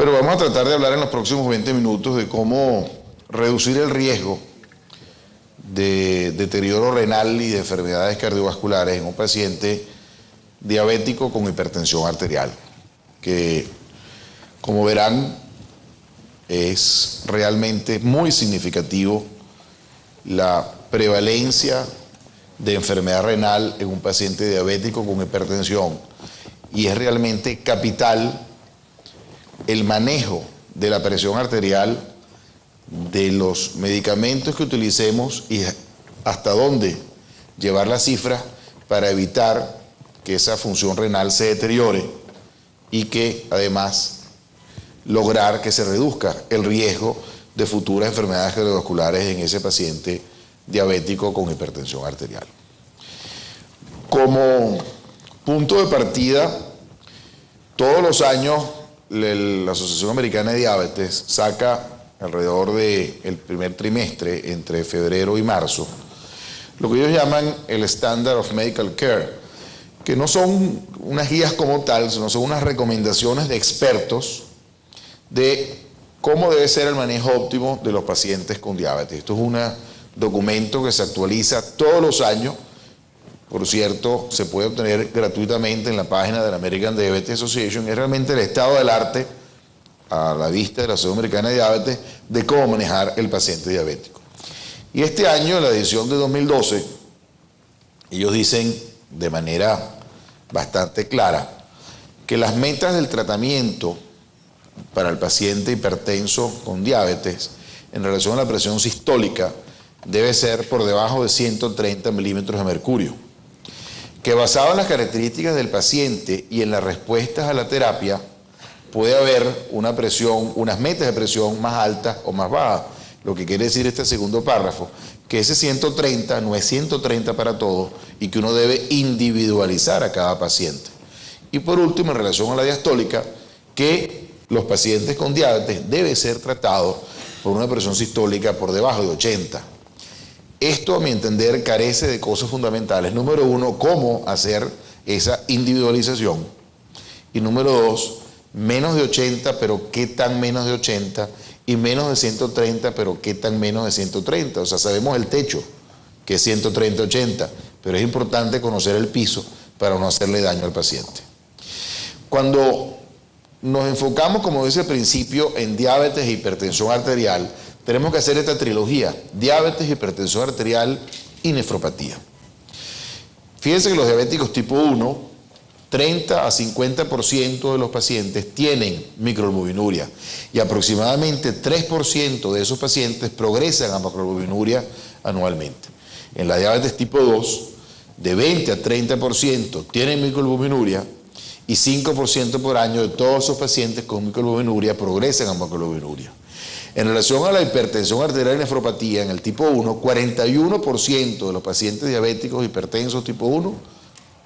Bueno, vamos a tratar de hablar en los próximos 20 minutos de cómo reducir el riesgo de deterioro renal y de enfermedades cardiovasculares en un paciente diabético con hipertensión arterial, que, como verán, es realmente muy significativo la prevalencia de enfermedad renal en un paciente diabético con hipertensión, y es realmente capital el manejo de la presión arterial, de los medicamentos que utilicemos y hasta dónde llevar las cifras para evitar que esa función renal se deteriore y que además lograr que se reduzca el riesgo de futuras enfermedades cardiovasculares en ese paciente diabético con hipertensión arterial. Como punto de partida, todos los años la Asociación Americana de Diabetes saca alrededor del primer trimestre, entre febrero y marzo, lo que ellos llaman el Standard of Medical Care, que no son unas guías como tal, sino son unas recomendaciones de expertos de cómo debe ser el manejo óptimo de los pacientes con diabetes. Esto es un documento que se actualiza todos los años. Por cierto, se puede obtener gratuitamente en la página de la American Diabetes Association. Es realmente el estado del arte a la vista de la Asociación Americana de Diabetes de cómo manejar el paciente diabético. Y este año, en la edición de 2012, ellos dicen de manera bastante clara que las metas del tratamiento para el paciente hipertenso con diabetes en relación a la presión sistólica debe ser por debajo de 130 milímetros de mercurio, que basado en las características del paciente y en las respuestas a la terapia puede haber una presión, unas metas de presión más altas o más bajas. Lo que quiere decir este segundo párrafo, que ese 130 no es 130 para todos y que uno debe individualizar a cada paciente. Y por último, en relación a la diastólica, que los pacientes con diabetes deben ser tratados por una presión sistólica por debajo de 80. Esto, a mi entender, carece de cosas fundamentales. Número uno, cómo hacer esa individualización. Y número dos, menos de 80, pero qué tan menos de 80, y menos de 130, pero qué tan menos de 130. O sea, sabemos el techo, que es 130-80, pero es importante conocer el piso para no hacerle daño al paciente. Cuando nos enfocamos, como dice al principio, en diabetes e hipertensión arterial, tenemos que hacer esta trilogía: diabetes, hipertensión arterial y nefropatía. Fíjense que los diabéticos tipo 1, 30 a 50% de los pacientes tienen microalbuminuria y aproximadamente 3% de esos pacientes progresan a macroalbuminuria anualmente. En la diabetes tipo 2, de 20 a 30% tienen microalbuminuria y 5% por año de todos esos pacientes con microalbuminuria progresan a macroalbuminuria. En relación a la hipertensión arterial y nefropatía, en el tipo 1, 41% de los pacientes diabéticos hipertensos tipo 1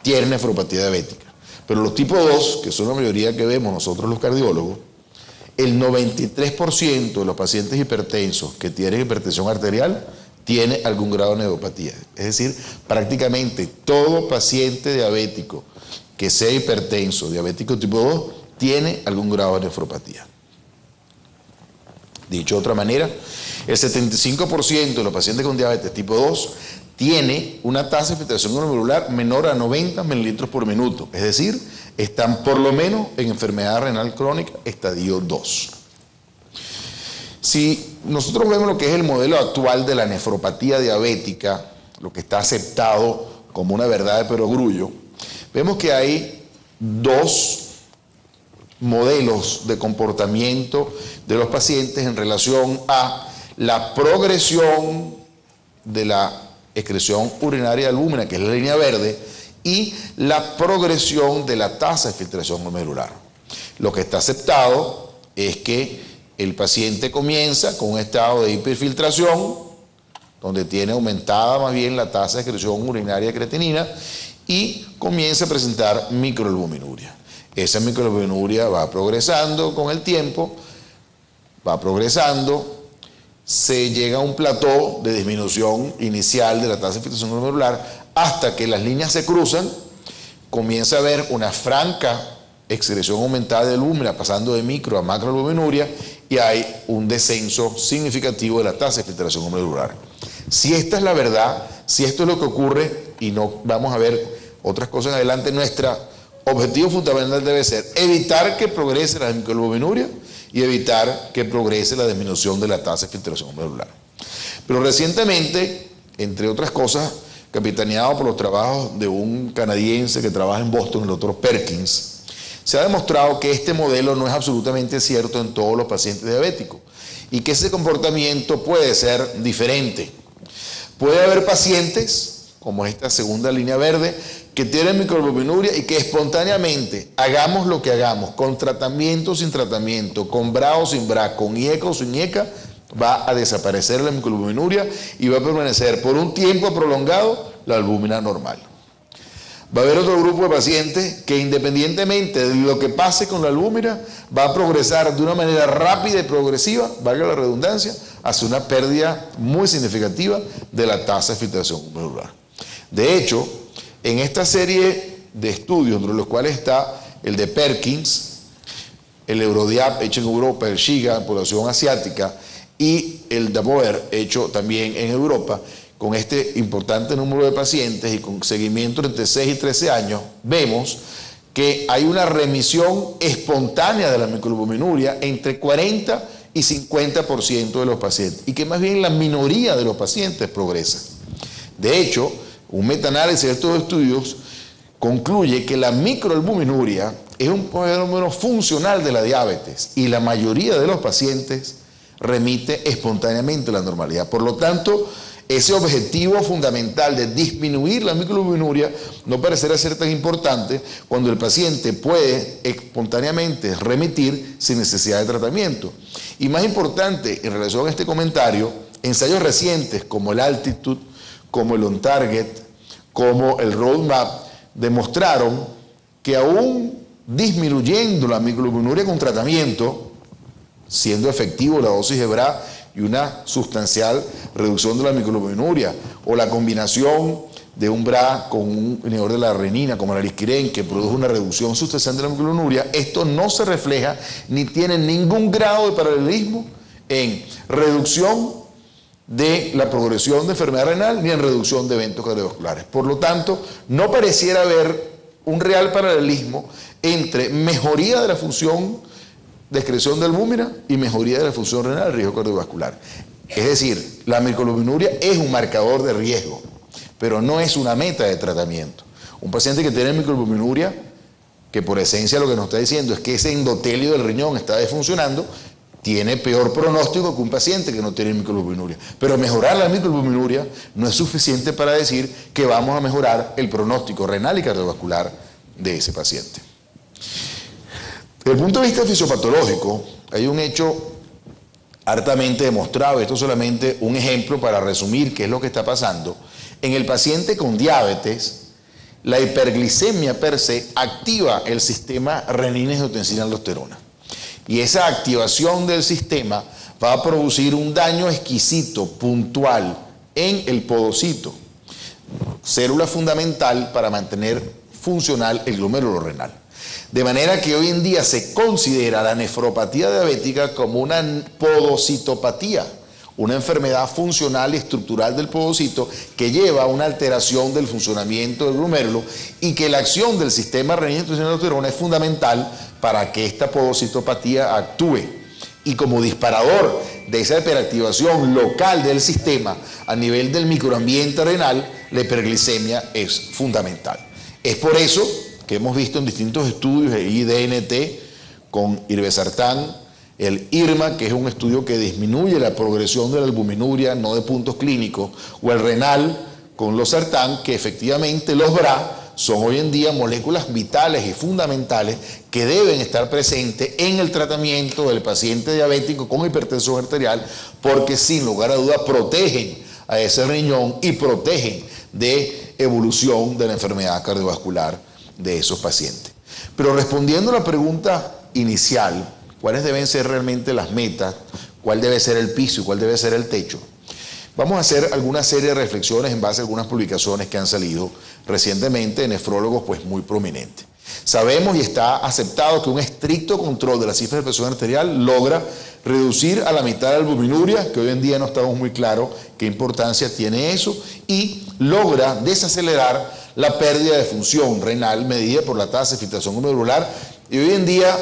tienen nefropatía diabética. Pero los tipo 2, que son la mayoría que vemos nosotros los cardiólogos, el 93% de los pacientes hipertensos que tienen hipertensión arterial tiene algún grado de nefropatía. Es decir, prácticamente todo paciente diabético que sea hipertenso, diabético tipo 2, tiene algún grado de nefropatía. Dicho de otra manera, el 75% de los pacientes con diabetes tipo 2 tiene una tasa de filtración glomerular menor a 90 mililitros por minuto. Es decir, están por lo menos en enfermedad renal crónica estadio 2. Si nosotros vemos lo que es el modelo actual de la nefropatía diabética, lo que está aceptado como una verdad de perogrullo, vemos que hay dos modelos de comportamiento de los pacientes en relación a la progresión de la excreción urinaria de albúmina, que es la línea verde, y la progresión de la tasa de filtración glomerular. Lo que está aceptado es que el paciente comienza con un estado de hiperfiltración, donde tiene aumentada más bien la tasa de excreción urinaria de creatinina, y comienza a presentar microalbuminuria. Esa microalbuminuria va progresando con el tiempo, va progresando, se llega a un plató de disminución inicial de la tasa de filtración glomerular hasta que las líneas se cruzan, comienza a haber una franca excreción aumentada de albúmina pasando de micro a macroalbuminuria y hay un descenso significativo de la tasa de filtración glomerular. Si esta es la verdad, si esto es lo que ocurre y no vamos a ver otras cosas en adelante, nuestro objetivo fundamental debe ser evitar que progrese la microalbuminuria y evitar que progrese la disminución de la tasa de filtración glomerular. Pero recientemente, entre otras cosas, capitaneado por los trabajos de un canadiense que trabaja en Boston, el doctor Perkins, se ha demostrado que este modelo no es absolutamente cierto en todos los pacientes diabéticos y que ese comportamiento puede ser diferente. Puede haber pacientes, como esta segunda línea verde, que tienen microalbuminuria y que espontáneamente, hagamos lo que hagamos, con tratamiento o sin tratamiento, con BRA o sin BRA, con IECA o sin IECA, va a desaparecer la microalbuminuria y va a permanecer por un tiempo prolongado la albúmina normal. Va a haber otro grupo de pacientes que independientemente de lo que pase con la albúmina, va a progresar de una manera rápida y progresiva, valga la redundancia, hacia una pérdida muy significativa de la tasa de filtración glomerular. De hecho, en esta serie de estudios, entre los cuales está el de Perkins, el Eurodiab hecho en Europa, el SHIGA, población asiática, y el DABOER hecho también en Europa, con este importante número de pacientes y con seguimiento entre 6 y 13 años, vemos que hay una remisión espontánea de la microalbuminuria entre 40 y 50% de los pacientes, y que más bien la minoría de los pacientes progresa. De hecho, un metaanálisis de estos estudios concluye que la microalbuminuria es un fenómeno funcional de la diabetes y la mayoría de los pacientes remite espontáneamente a la normalidad. Por lo tanto, ese objetivo fundamental de disminuir la microalbuminuria no parecerá ser tan importante cuando el paciente puede espontáneamente remitir sin necesidad de tratamiento. Y más importante, en relación a este comentario, ensayos recientes como el Altitude, como el On Target, como el Roadmap, demostraron que aún disminuyendo la microalbuminuria con tratamiento, siendo efectivo la dosis de BRA y una sustancial reducción de la microalbuminuria, o la combinación de un BRA con un inhibidor de la renina como el Aliskiren, que produce una reducción sustancial de la microalbuminuria, esto no se refleja ni tiene ningún grado de paralelismo en reducción de la progresión de enfermedad renal ni en reducción de eventos cardiovasculares. Por lo tanto, no pareciera haber un real paralelismo entre mejoría de la función de excreción de albúmina y mejoría de la función renal, riesgo cardiovascular. Es decir, la microalbuminuria es un marcador de riesgo, pero no es una meta de tratamiento. Un paciente que tiene microalbuminuria, que por esencia lo que nos está diciendo es que ese endotelio del riñón está desfuncionando, tiene peor pronóstico que un paciente que no tiene microalbuminuria. Pero mejorar la microalbuminuria no es suficiente para decir que vamos a mejorar el pronóstico renal y cardiovascular de ese paciente. Desde el punto de vista fisiopatológico, hay un hecho hartamente demostrado, esto es solamente un ejemplo para resumir qué es lo que está pasando. En el paciente con diabetes, la hiperglicemia per se activa el sistema renina-angiotensina-aldosterona. Y esa activación del sistema va a producir un daño exquisito, puntual, en el podocito, célula fundamental para mantener funcional el glomérulo renal. De manera que hoy en día se considera la nefropatía diabética como una podocitopatía, una enfermedad funcional y estructural del podocito que lleva a una alteración del funcionamiento del glomérulo y que la acción del sistema renina-angiotensina-aldosterona es fundamental para que esta podocitopatía actúe. Y como disparador de esa hiperactivación local del sistema a nivel del microambiente renal, la hiperglicemia es fundamental. Es por eso que hemos visto en distintos estudios, el IDNT con irbesartán, el IRMA, que es un estudio que disminuye la progresión de la albuminuria, no de puntos clínicos, o el renal con losartán, que efectivamente los BRA son hoy en día moléculas vitales y fundamentales que deben estar presentes en el tratamiento del paciente diabético con hipertensión arterial, porque sin lugar a dudas protegen a ese riñón y protegen de evolución de la enfermedad cardiovascular de esos pacientes. Pero respondiendo a la pregunta inicial, ¿cuáles deben ser realmente las metas? ¿Cuál debe ser el piso y cuál debe ser el techo? Vamos a hacer alguna serie de reflexiones en base a algunas publicaciones que han salido recientemente de nefrólogos pues muy prominentes. Sabemos y está aceptado que un estricto control de las cifras de presión arterial logra reducir a la mitad la albuminuria, que hoy en día no estamos muy claros qué importancia tiene eso, y logra desacelerar la pérdida de función renal medida por la tasa de filtración glomerular. Y hoy en día,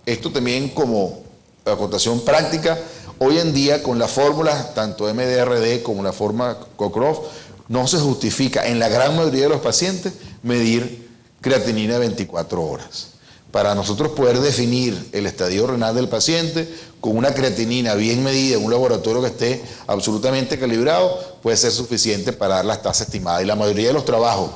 esto también como acotación práctica, hoy en día con la fórmula tanto MDRD como la fórmula Cockcroft, no se justifica en la gran mayoría de los pacientes medir creatinina de 24 horas. Para nosotros poder definir el estadio renal del paciente con una creatinina bien medida en un laboratorio que esté absolutamente calibrado, puede ser suficiente para dar las tasas estimadas. Y la mayoría de los trabajos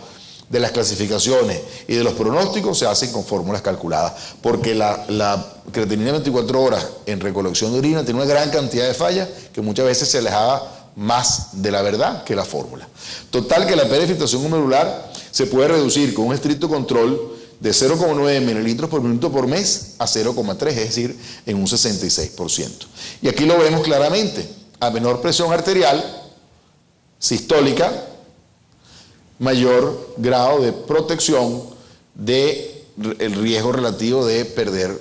de las clasificaciones y de los pronósticos se hacen con fórmulas calculadas, porque la creatinina de 24 horas en recolección de orina tiene una gran cantidad de fallas que muchas veces se alejaba más de la verdad que la fórmula. Total que la pérdida de filtración glomerular se puede reducir con un estricto control de 0,9 mililitros por minuto por mes a 0,3, es decir, en un 66%. Y aquí lo vemos claramente. A menor presión arterial sistólica, mayor grado de protección del riesgo relativo de perder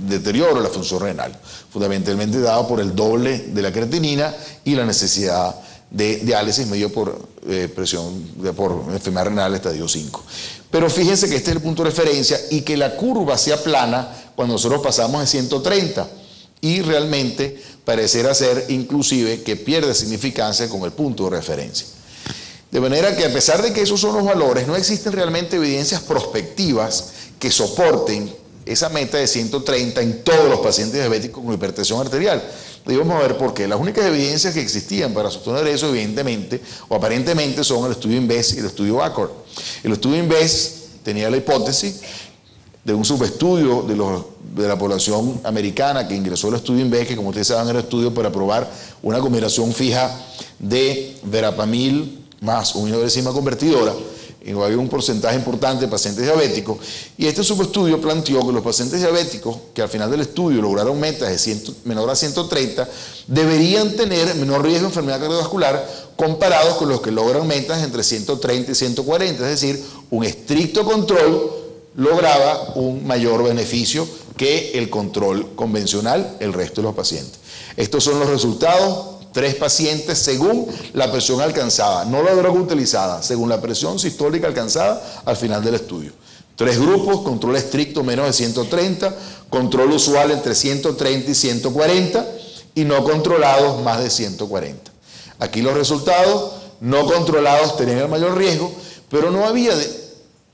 deterioro de la función renal, fundamentalmente dado por el doble de la creatinina y la necesidad de diálisis medio por por enfermedad renal estadio 5. Pero fíjense que este es el punto de referencia y que la curva se aplana cuando nosotros pasamos de 130 y realmente parecerá ser inclusive que pierde significancia con el punto de referencia. De manera que a pesar de que esos son los valores, no existen realmente evidencias prospectivas que soporten esa meta de 130 en todos los pacientes diabéticos con hipertensión arterial. Y vamos a ver por qué. Las únicas evidencias que existían para sostener eso, evidentemente, o aparentemente, son el estudio INVEST y el estudio VACOR. El estudio INVEST tenía la hipótesis de un subestudio de la población americana que ingresó al estudio INVEST, que como ustedes saben era estudio para probar una combinación fija de verapamil más una enzima convertidora. Había un porcentaje importante de pacientes diabéticos, y este subestudio planteó que los pacientes diabéticos que al final del estudio lograron metas de menor a 130 deberían tener menor riesgo de enfermedad cardiovascular comparados con los que logran metas entre 130 y 140, es decir, un estricto control lograba un mayor beneficio que el control convencional el resto de los pacientes. Estos son los resultados. 3 pacientes según la presión alcanzada, no la droga utilizada, según la presión sistólica alcanzada al final del estudio. 3 grupos, control estricto menos de 130, control usual entre 130 y 140 y no controlados más de 140. Aquí los resultados, no controlados tenían el mayor riesgo, pero no había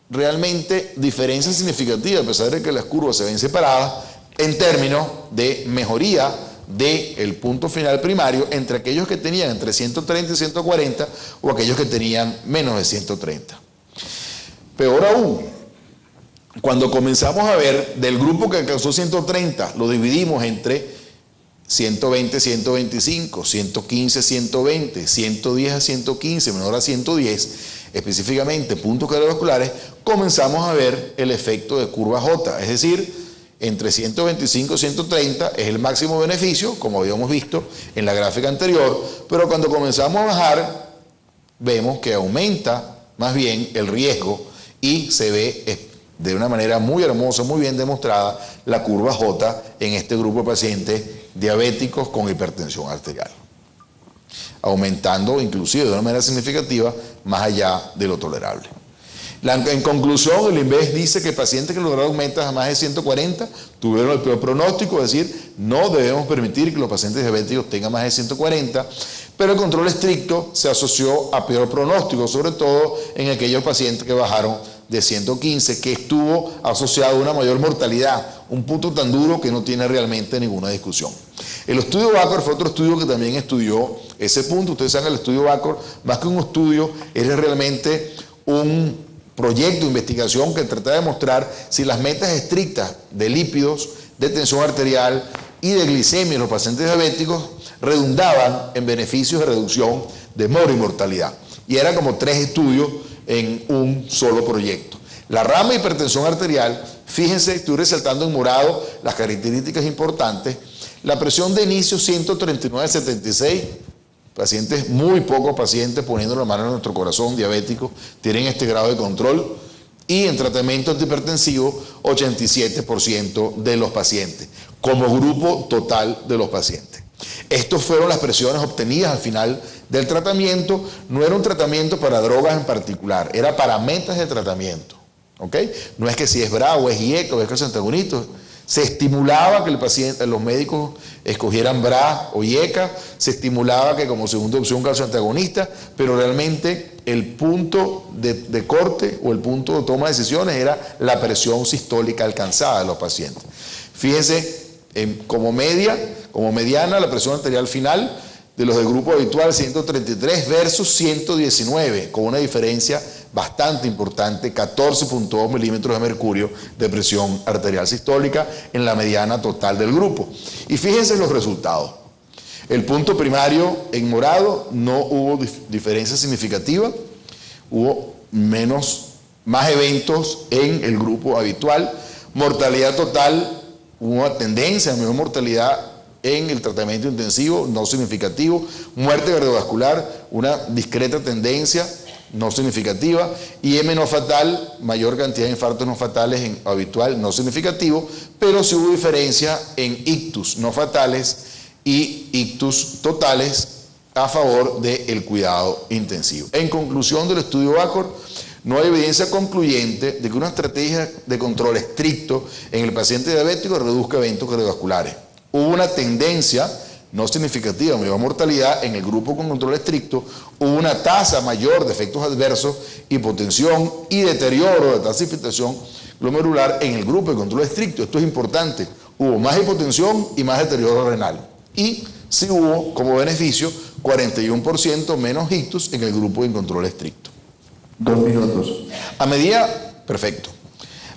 realmente diferencia significativa, a pesar de que las curvas se ven separadas, en términos de mejoría del punto final primario entre aquellos que tenían entre 130 y 140 o aquellos que tenían menos de 130. Peor aún, cuando comenzamos a ver del grupo que alcanzó 130, lo dividimos entre 120 a 125, 115 a 120, 110 a 115, menor a 110, específicamente puntos cardiovasculares, comenzamos a ver el efecto de curva J, es decir, entre 125 y 130 es el máximo beneficio, como habíamos visto en la gráfica anterior, pero cuando comenzamos a bajar, vemos que aumenta más bien el riesgo y se ve de una manera muy hermosa, muy bien demostrada, la curva J en este grupo de pacientes diabéticos con hipertensión arterial, aumentando inclusive de una manera significativa más allá de lo tolerable. En conclusión, el INVEST dice que pacientes que lograron metas a más de 140 tuvieron el peor pronóstico, es decir, no debemos permitir que los pacientes diabéticos tengan más de 140, pero el control estricto se asoció a peor pronóstico, sobre todo en aquellos pacientes que bajaron de 115, que estuvo asociado a una mayor mortalidad, un punto tan duro que no tiene realmente ninguna discusión. El estudio VACOR fue otro estudio que también estudió ese punto. Ustedes saben, el estudio VACOR, más que un estudio, es realmente un proyecto de investigación que trata de demostrar si las metas estrictas de lípidos, de tensión arterial y de glicemia en los pacientes diabéticos redundaban en beneficios de reducción de mortalidad. Y eran como 3 estudios en un solo proyecto. La rama de hipertensión arterial, fíjense, estoy resaltando en morado las características importantes. La presión de inicio 139/76, pacientes, muy pocos pacientes poniendo la mano en nuestro corazón diabético tienen este grado de control. y en tratamiento antihipertensivo 87% de los pacientes, como grupo total de los pacientes. Estas fueron las presiones obtenidas al final del tratamiento. No era un tratamiento para drogas en particular, era para metas de tratamiento, ¿ok? No es que si es BRA o es IECA o es calcio-antagonista. Se estimulaba que el paciente, los médicos escogieran BRA o IECA, se estimulaba que como segunda opción calcio-antagonista, pero realmente el punto de corte o el punto de toma de decisiones era la presión sistólica alcanzada de los pacientes. Fíjense, como mediana, la presión arterial final de los del grupo habitual 133 versus 119, con una diferencia bastante importante, 14.2 milímetros de mercurio de presión arterial sistólica en la mediana total del grupo. Y fíjense los resultados. El punto primario en morado no hubo diferencia significativa, hubo más eventos en el grupo habitual. Mortalidad total, hubo una tendencia a menor mortalidad en el tratamiento intensivo, no significativo. Muerte cardiovascular, una discreta tendencia, no significativa. IM no fatal, mayor cantidad de infartos no fatales en habitual, no significativo, pero sí hubo diferencia en ictus no fatales y ictus totales a favor del cuidado intensivo. En conclusión del estudio ACORD, no hay evidencia concluyente de que una estrategia de control estricto en el paciente diabético reduzca eventos cardiovasculares. Hubo una tendencia no significativa, mayor mortalidad en el grupo con control estricto, hubo una tasa mayor de efectos adversos, hipotensión y deterioro de tasa de filtración glomerular en el grupo de control estricto. Esto es importante, hubo más hipotensión y más deterioro renal. Y sí hubo como beneficio 41% menos ictus en el grupo de control estricto. 2 minutos. Perfecto.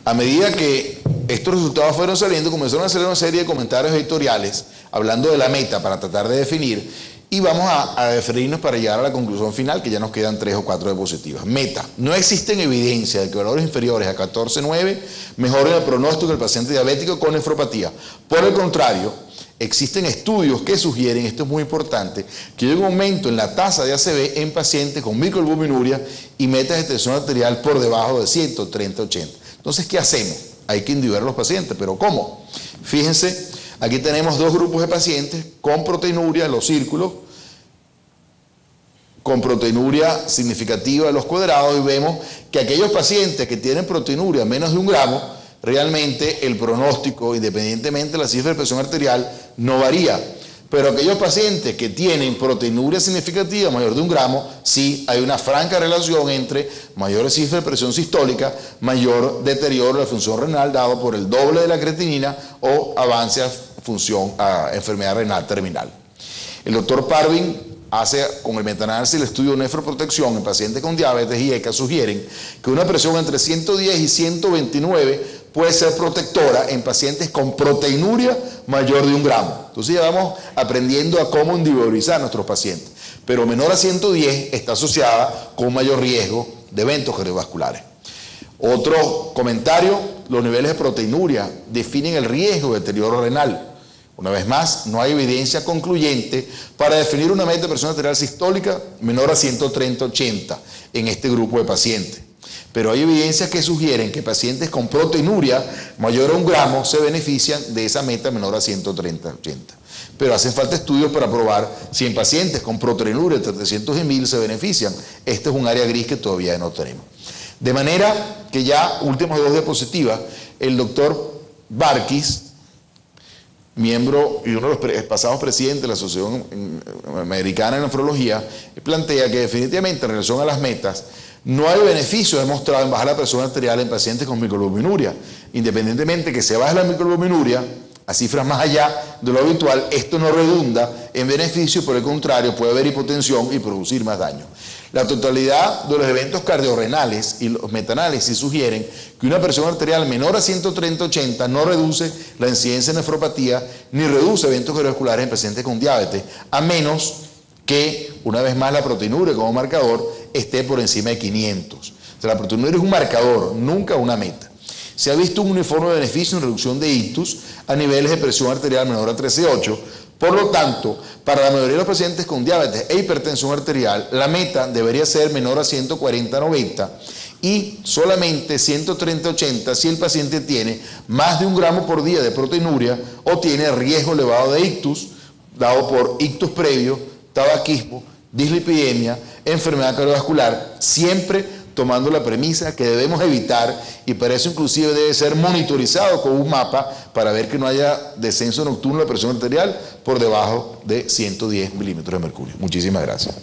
A medida que estos resultados fueron saliendo, comenzaron a salir una serie de comentarios editoriales hablando de la meta para tratar de definir, y vamos a definirnos para llegar a la conclusión final, que ya nos quedan 3 o 4 diapositivas. Meta. No existen evidencia de que valores inferiores a 14,9 mejoren el pronóstico del paciente diabético con nefropatía. Por el contrario, existen estudios que sugieren, esto es muy importante, que hay un aumento en la tasa de ACV en pacientes con microalbuminuria y metas de tensión arterial por debajo de 130/80. Entonces, ¿qué hacemos? Hay que individuar a los pacientes, pero ¿cómo? Fíjense, aquí tenemos 2 grupos de pacientes con proteinuria en los círculos, con proteinuria significativa en los cuadrados, y vemos que aquellos pacientes que tienen proteinuria menos de 1 gramo, realmente el pronóstico, independientemente de la cifra de presión arterial, no varía. Pero aquellos pacientes que tienen proteinuria significativa mayor de 1 gramo, sí hay una franca relación entre mayor cifra de presión sistólica, mayor deterioro de la función renal dado por el doble de la creatinina o avance a enfermedad renal terminal. El doctor Parvin hace con el metaanálisis el estudio de nefroprotección en pacientes con diabetes y ECA, sugieren que una presión entre 110 y 129 puede ser protectora en pacientes con proteinuria mayor de 1 gramo. Entonces ya vamos aprendiendo a cómo individualizar a nuestros pacientes. Pero menor a 110 está asociada con mayor riesgo de eventos cardiovasculares. Otro comentario, los niveles de proteinuria definen el riesgo de deterioro renal. Una vez más, no hay evidencia concluyente para definir una meta de presión arterial sistólica menor a 130/80 en este grupo de pacientes. Pero hay evidencias que sugieren que pacientes con proteinuria mayor a 1 gramo se benefician de esa meta menor a 130/80. Pero hacen falta estudios para probar si en pacientes con proteinuria entre 300 y 1000 se benefician. Este es un área gris que todavía no tenemos. De manera que ya, últimas 2 diapositivas, el doctor Barkis, miembro y uno de los pasados presidentes de la Asociación Americana de Nefrología, plantea que definitivamente en relación a las metas no hay beneficio demostrado en bajar la presión arterial en pacientes con microalbuminuria. Independientemente que se baje la microalbuminuria a cifras más allá de lo habitual, esto no redunda en beneficio, por el contrario, puede haber hipotensión y producir más daño. La totalidad de los eventos cardiorrenales y los metaanálisis sugieren que una presión arterial menor a 130/80 no reduce la incidencia de nefropatía ni reduce eventos cardiovasculares en pacientes con diabetes, a menos que, una vez más, la proteinuria como marcador esté por encima de 500. O sea, la proteinuria es un marcador, nunca una meta. Se ha visto un uniforme beneficio en reducción de ictus a niveles de presión arterial menor a 13,8. Por lo tanto, para la mayoría de los pacientes con diabetes e hipertensión arterial, la meta debería ser menor a 140/90 y solamente 130-80 si el paciente tiene más de 1 gramo por día de proteinuria o tiene riesgo elevado de ictus, dado por ictus previo, tabaquismo, dislipidemia, enfermedad cardiovascular, siempre tomando la premisa que debemos evitar, y para eso inclusive debe ser monitorizado con un mapa para ver que no haya descenso nocturno de la presión arterial por debajo de 110 milímetros de mercurio. Muchísimas gracias.